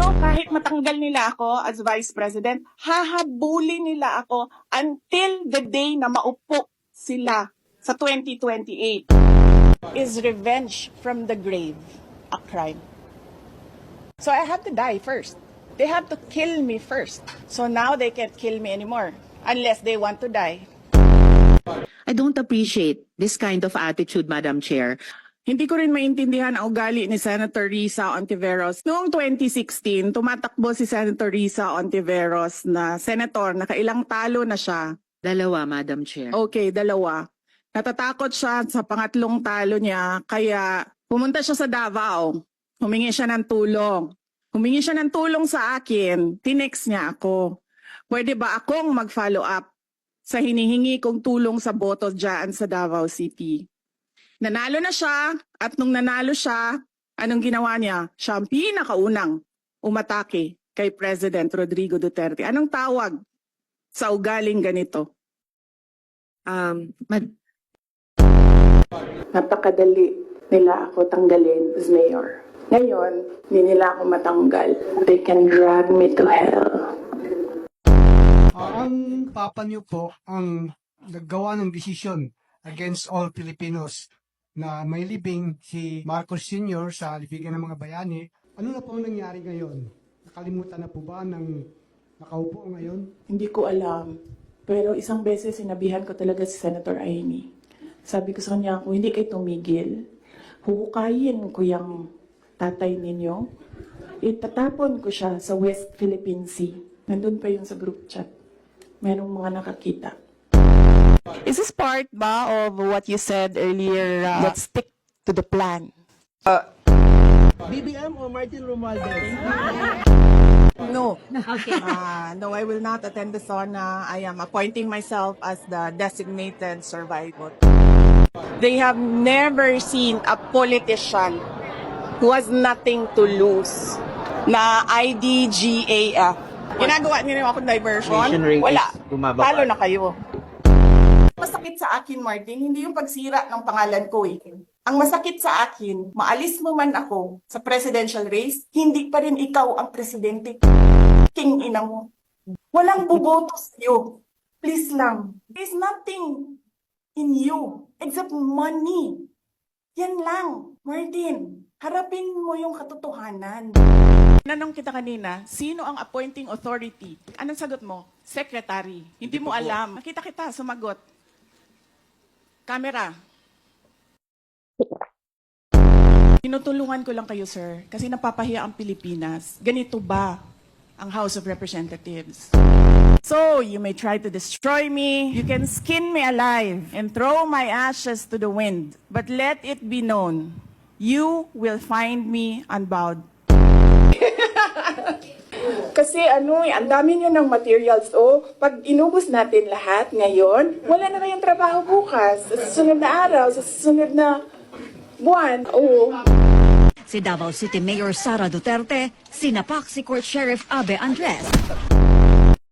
nyo, kahit matanggal nila ako as Vice President, hahabulin nila ako until the day na maupo sila sa 2028. Is revenge from the grave a crime? So I have to die first. They have to kill me first. So now they can't kill me anymore unless they want to die. I don't appreciate this kind of attitude, Madam Chair. Hindi ko rin maintindihan ang ugali ni Senator Risa Ontiveros. Noong 2016, tumatakbo si Senator Risa Ontiveros na senator, nakailang talo na siya. Dalawa, Madam Chair. Okay, dalawa. Natatakot siya sa pangatlong talo niya, kaya pumunta siya sa Davao. Humingi siya ng tulong. Humingi siya ng tulong sa akin, tinext niya ako. Pwede ba akong mag-follow up sa hinihingi kong tulong sa boto dyan sa Davao City? Nanalo na siya, at nung nanalo siya, anong ginawa niya? Siya ang pinakaunang umatake kay President Rodrigo Duterte. Anong tawag sa ugaling ganito? Napakadali nila ako tanggalin as mayor. Ngayon, hindi nila ako matanggal. They can drag me to hell. Ang papa niyo po ang naggawa ng desisyon against all Filipinos na may libing si Marcos Sr. sa libigan ng mga bayani. Ano na po ang nangyari ngayon? Nakalimutan na po ba ng nakaupo ngayon? Hindi ko alam. Pero isang beses sinabihan ko talaga si Senator Amy. Sabi ko sa kanya, kung hindi kayo tumigil, huhukayin ko yung tatay ninyo. Itatapon ko siya sa West Philippine Sea. Nandun pa yun sa group chat. Merong mga nakakita. Is this part ba of what you said earlier? Let's stick to the plan. BBM or Martin Romualdez? No. Okay. No, I will not attend the SONA. I am appointing myself as the designated survivor. They have never seen a politician who has nothing to lose na IDGAF. Ginagawa niyo akong diversion? Wala. Talo na kayo. Masakit sa akin, Martin, hindi yung pagsira ng pangalan ko eh. Ang masakit sa akin, maalis mo man ako sa presidential race, hindi pa rin ikaw ang presidente. King ina mo. Walang boboto sa'yo. Please lang. There's nothing in you except money. Yan lang, Martin. Harapin mo yung katotohanan. Nanong kita kanina, sino ang appointing authority? Anong sagot mo? Secretary. Hindi mo alam. Nakita kita, sumagot. Camera. Tinutulungan ko lang kayo, sir, kasi napapahiya ang Pilipinas. Ganito ba ang House of Representatives? So, you may try to destroy me, you can skin me alive, and throw my ashes to the wind. But let it be known, you will find me unbowed. Kasi ang dami nyo ng materials. Pag inubos natin lahat ngayon, wala na kayong trabaho bukas. Sa susunod na araw, sa susunod na buwan. Si Davao City Mayor Sara Duterte, sinapak si Court Sheriff Abe Andres.